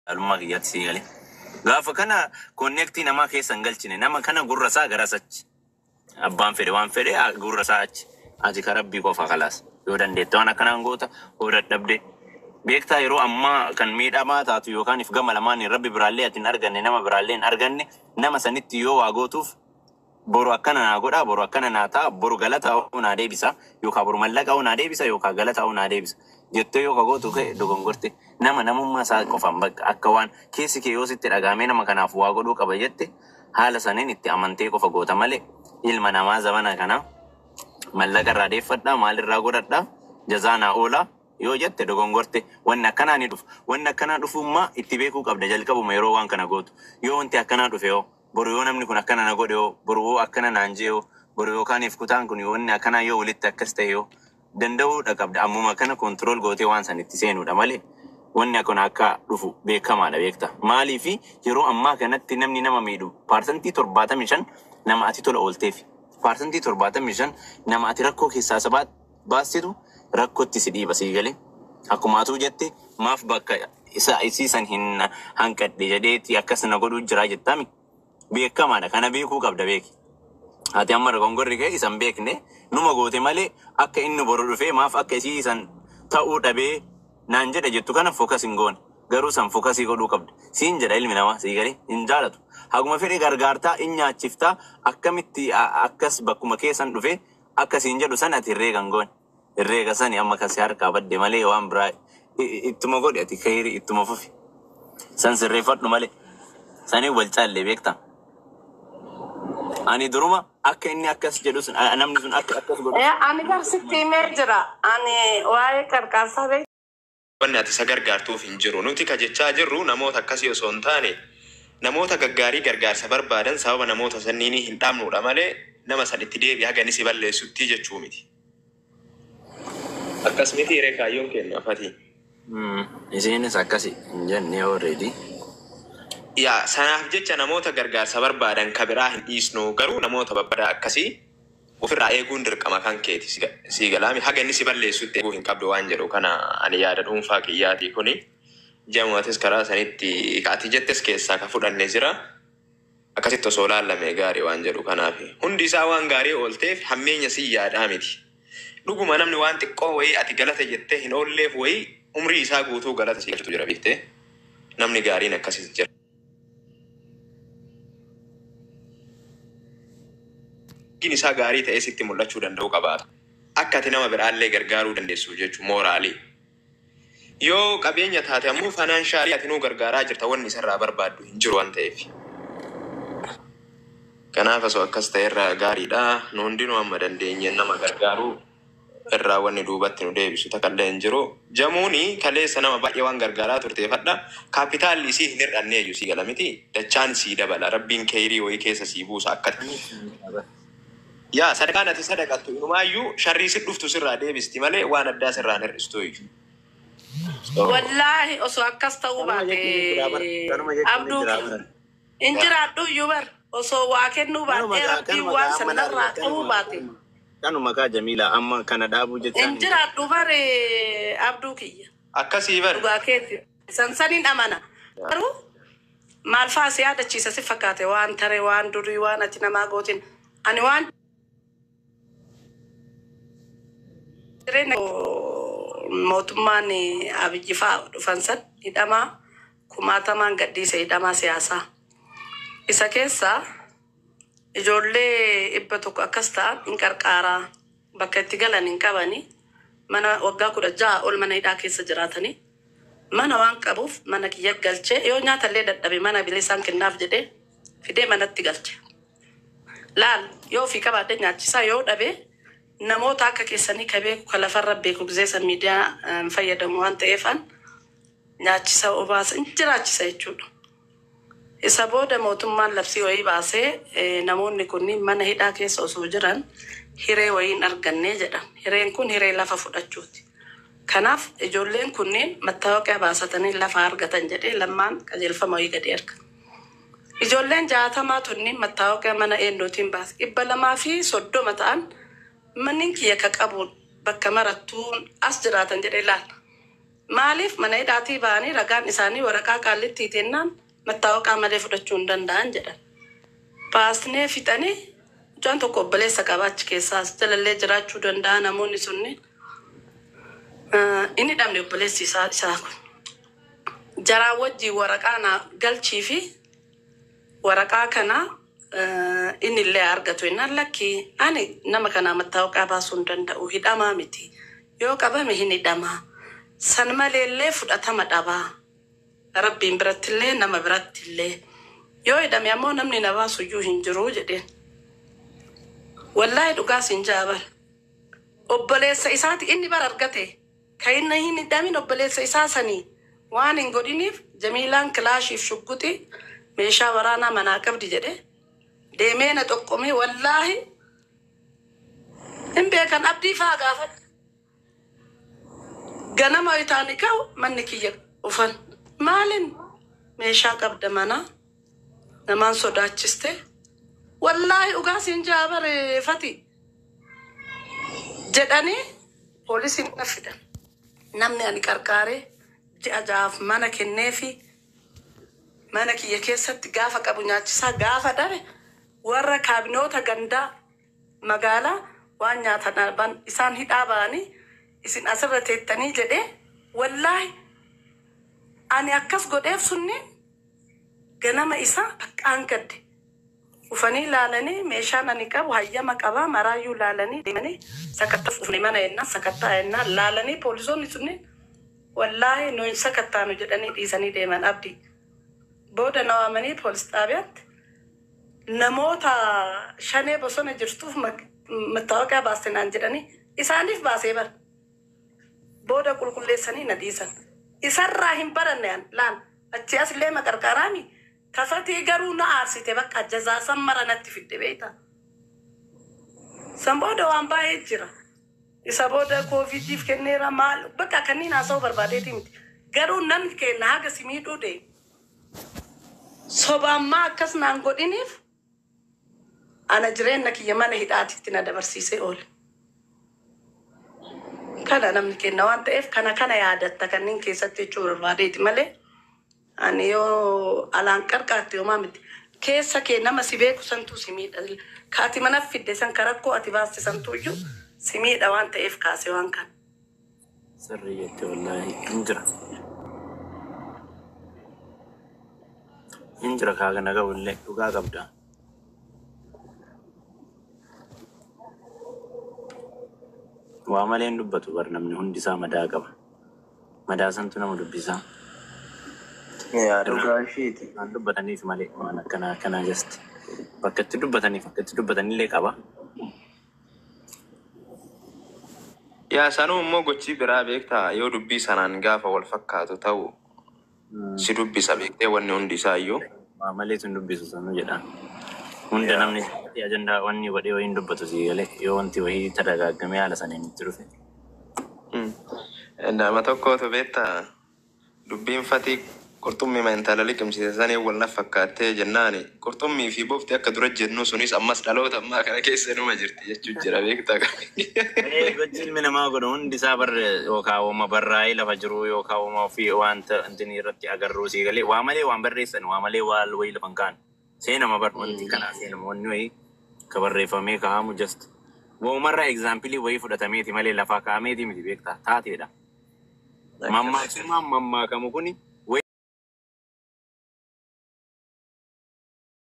alummaa kiyyaatti sii galee. Gaafa kana konneektii namaa keessa hin galchine nama kana gurra isaa gara sachi. Abbaan fedhe waan fedhe gurra isaa achi. Ati ka rabbii qofa kalaas. Yoo dandeette waan akkanaan goota yoo dadhabde. Beektaa yeroo ammaa kan miidhamaa taatu yookaan if gama lamaan rabbi biraallee ati hin arganne nama biraallee hin arganne nama sanitti yoo waa gootuuf boru akkana naa godha boru akkana naa ta'a boru galata naa deebisa yookaan boru mallaqa naa deebisa yookaan galata naa deebisa. Jettee yoo ka gootu ka'e dogongorte nama namummaa isaa qofaan bakka akka waan keessi kee yoo sitti dhagaamee nama kanaaf waa godhuu qaba jette haala saniin itti amantee qofa goota malee ilma namaa zamana kana mallaqa irraa deeffadhaa maalirraa godhadhaa jazaanaa oolaa yoo jette dogongorte wanni akkanaa ni dhufu wanni akkanaa dhufummaa itti beekuu qabda jalqabuma yeroo waan kana gootu yoo wanti akkanaa dhufe yoo boru yoo namni kun akkana na godhe yoo boru akkana naan jee yoo boru yookaaniif kutaan kun wanni akkanaa yoo walitti akkas ta'e yoo danda'uudha qabda ammuma kana kontirool gootee waan san itti seenuudha malee wanni akkana akka dhufu beekamaadha beekta maaliifi yeroo ammaa kanatti namni nama miidhu paarsantii 75 nama ati tola oolteef paarsantii 75 nama ati rakkoo keessaa sabaat baastitu rakkootti si dhiiba sii galee akkuma atuu jette maaf bakka isiisan hin hanqadhe jedheeti akkas na godhuu jira jettami beekamaadha kana beekuu qabda beeki. Ati amma dogongorri kee isan beekne numa goote malee akka inni boru dhufee maaf akka isii isan ta'uu dhabee naan jedha jettu kana fokas hin goone garuu san fokasii godhuu qabda siin jedha ilmi namaa sii galee hin jaalatu haguma fedhe gargaartaa in nyaachiftaa akkamitti akkas bakkuma keessan dhufee akka siin jedhu san ati herreegan goone herreega sani amma kasi harkaa badde malee waan biraa ittuma godhe ati kayri ittuma fufi san sirreeffadhu malee sanii wal caallee beektaa. Ani duruma akka inni akkas jedhu namni sun akkas godhu. Ani garsitti himee jira. Ani waa'ee gargaarsaa beeku. Wanni ati isa gargaartuuf hin jiru. Nuti ka jechaa jirru namoota akkasii osoo hin taane namoota gaggaarii gargaarsa barbaadan sababa namoota sanniinii hin dhaabnuudha malee nama san itti deebi'ee haga inni si balleessutti jechuu miti. Akkas miti hiree kaayyoon kenna fati. Isiinis akkasi hin jenne already. Yaa sanaaf jecha namoota gargaarsa barbaadan ka biraa hin dhiisnu garuu namoota babbadaa akkasii ofirraa eeguun dirqama kan keeti si galaami haga inni si balleessutti eeguu hin qabdu waan jedhu kana ani yaada dhuunfaa kiyyaatii kuni jamuutis karaa sanitti ati jettes keessaa ka fudhanne jira akkasitti osoo laallamee gaarii waan jedhu kanaaf hundi isaa waan gaarii oolteef hammeenya si yaadaa miti dhuguma namni waan xiqqoo wayii ati galata jettee hin oolleef wayii umrii isaa guutuu galata si galchatu jira biftee namni gaariin akkasitti jira. Isaa gaarii ta'ee sitti mul'achuu danda'u qabaata. Akka ati nama biraallee gargaaruu dandeessu jechuun mooraalii. Yoo qabeenya taate ammoo faayinaanshaali ati nuu gargaaraa jirta wanni isarraa barbaaddu hin jiru waan ta'eef. Kanaaf osoo akkas ta'e irraa gaariidha. Nu hundinuu amma dandeenye nama gargaaruu irraa wanni duubatti nu deebisu takkallee hin jiru. Jamuuni kaleessa nama baay'ee waan gargaaraa turteeffadha. Kaapitaalli isii hin hir'annee iyyuu sii gala miti. Dachaan sii dabala. Rabbiin keerii wayii keessa sii buusa akkati. Yaa sadaqaan ati sadaqattu inumaayyuu sharrii si dhuftu sirraa deebisti malee waan addaa sirraa hin hir'istu iyyuu. Wallaahi osoo akkas ta'uu baate abduu hin jiraadhu iyyuu bar osoo waa kennuu baatee rabbiin waan sanarraa ta'uu baate. Kanuma kaa Jamiila amma kana dhaabuu jechaan. Hin jiraadhu bare abduu kiyya. Akkasii bar. Dhugaa keetti sansaniin amana. Garuu maal fa'aa si yaadachiisa si fakkaate waan taree waan durii waan ati namaa gootin ani waan. Mootummaan abiyyi fa'aa dhufan san hidhamaa kumaatamaan gadhiise hidhamaa siyaasaa. Isa keessaa ijoollee 100 akkas ta'an hin qarqaaraa bakka itti galan hin qabani mana waggaa 16 ol mana hidhaa keessa jiraatanii mana waan qabuuf mana kiyya galchee yoo nyaatallee dadhabe mana bilisaan kennaaf jedhee fidee manatti galche. Laal yoo fi qabaadde nyaachisaa yoo dhabe namoota akka keessanii ka beeku ka lafarra beeku gizeessan miidiyaa fayyadamu waan ta'eefan nyaachisa obaasa hin jiraachisa jechuudha. Isa booda mootummaan labsii wayii baasee namoonni kunniin mana hidhaa keessa osoo jiran hiree wayii hin arganne jedhan. Hireen kun hiree lafa fudhachuuti. Kanaaf ijoolleen kunniin mattaawaqaa baasatanii lafa argatan jedhee lammaan qajeelfama wayii gadi erga. Ijoolleen 60 tunniin mattaawaqaa mana eenyuutiin baase 230 ta'an manni kiyya ka qabu bakka marattuun as jiraatan jedhee laala. Maaliif mana hidhaatii ba'anii ragaan isaanii waraqaa qaallitti itennaan mattaawaqaa malee fudhachuu hin danda'an jedhan. Baasnee fixanii mucaan tokko obboleessa qabaachi keessaas jalallee jiraachuu danda'a namoonni sunni. Inni dhabne obboleessi isaa kun. Jaraa wajjii waraqaa na galchii fi waraqaa kana inni illee argatu innaan lakkii ani nama kanaa mattaawaqaa baasuu hin danda'u hidhamaa miti. Yoo qabame hin hidhamaa. San maleellee fudhatama dhabaa. Rabbiin birattillee nama birattillee. Yoo hidhame ammoo namni na baasuyyuu hin jiruu jedheen. Wallaahi dhugaas hin jaabar. Obboleessa isaati inni bara argate. Kan inni hin hidhamin obboleessa isaa sanii waan hin godhiniif Jamiilaan kilaashiif shugguxi meeshaa waraanaa manaa qabdi jedhe. Deemee na xoqqomee wallaahi hin beekan abdii faa gaafadha. Ganama itaani ka'u manni kiyya ufan. Maalin meeshaa qabda mana namaan sodaachiste. Wallaahi dhugaas hin jaabare fati. Jedhanii poolisiin na fidan. Namni ani qarqaaree ji'a jaaf mana kenneefi mana kiyya keessatti gaafa qabu nyaachisaa gaafa dhabe warra kaabinoota gandaa magaalaa waan nyaatan dhaban isaan hidhaa ba'anii isin asirra teettanii jedhee wallaahi ani akkas godheef sunni ganama isaa baqqaan gadde. Ufanii laalanii meeshaan ani qabu hayyama qabaa maraayyuu laalanii deemanii sakattaf ufne mana ennaa sakattaa ennaa laalanii poolisoonni sunni wallaahi nuyi sakattaanu jedhanii dhiisanii deeman abdii. Booda na waamanii poolis xaabiyaatti namoota shanee bosona jirtuuf mattaawaqaa baastenaan jedhanii isaaniif baasee bara. Booda qulqulleessanii na dhiisan. Isarraa hin baranne laan achi asillee maqarqaraami. Tafatii garuu na aarsite bakka jazaa san mara natti fidde beekta. San booda waan baay'ee jira. Isa booda koovidiif kenneera maal bakka kanniin haasa'uu barbaadeeti miti. Garuu namni kenna haga si miidhuu deemu. Sobaammaa akkas naan godhiniif ana jireenya kiyya mana hidhaatitti na dabarsiisee oole. Kana namni kenna waan ta'eef kana yaadatta kanniin keessatti jechuu barbaadeeti malee. Ani yoo alaan qarqaatti yoomaa miti. Keessa kee nama si beeku santuu si miidha. Kaati mana fidde san karakkoo ati baaste santuu iyyuu si miidha waan ta'eef kaase waan kana. Sirrii jettee wallaahi hin jira. Hin jira kaaga naga illee dhugaa qabda. Waa malee hin dubbatu bar namni hundi isaa madaa qaba. Madaa santu nama dubbisaa. Dhugaa ishiiti. Waan dubbataniif malee waan akkanaa just bakka itti dubbatanillee qaba. Yaa sanuu immoo gochii biraa beektaa yoo dubbii sanaan gaafa wal fakkaatu ta'u si dubbisa beektee wanni hundi isaa iyyuu. Waa malee sun dubbisu sanuu jedhaan. Hunda namni ajandaa wanni wadhee wayiin dubbatu sii galee yoo wanti wayii tadagaagamee haala saniin itti dhufe. Nama tokkootu beektaa dubbiin fatii qurxummii intala liqimsiise sanii wal na fakkaattee jennaani qurxummii fi bofti akka dura jennu sunis ammas dhaloota ammaa kana keessa numa jirti jechuun jira beektaa. Gochi ilmi namaa godhu hundi isaa yookaan uuma barraa'ee lafa jiru yookaan uuma ofii wanta intini irratti agarruu sii galee waa malee waan barreessan waa malee waan wayii lafan kaan seenama wanti kanaa seenama wanni wayii ka barreeffamee kaahamu just uumarraa egzaampilii wayii fudhatameeti malee lafaa kaameeti miti beektaa taateedha. Mammaaksumaan mammaakamu kuni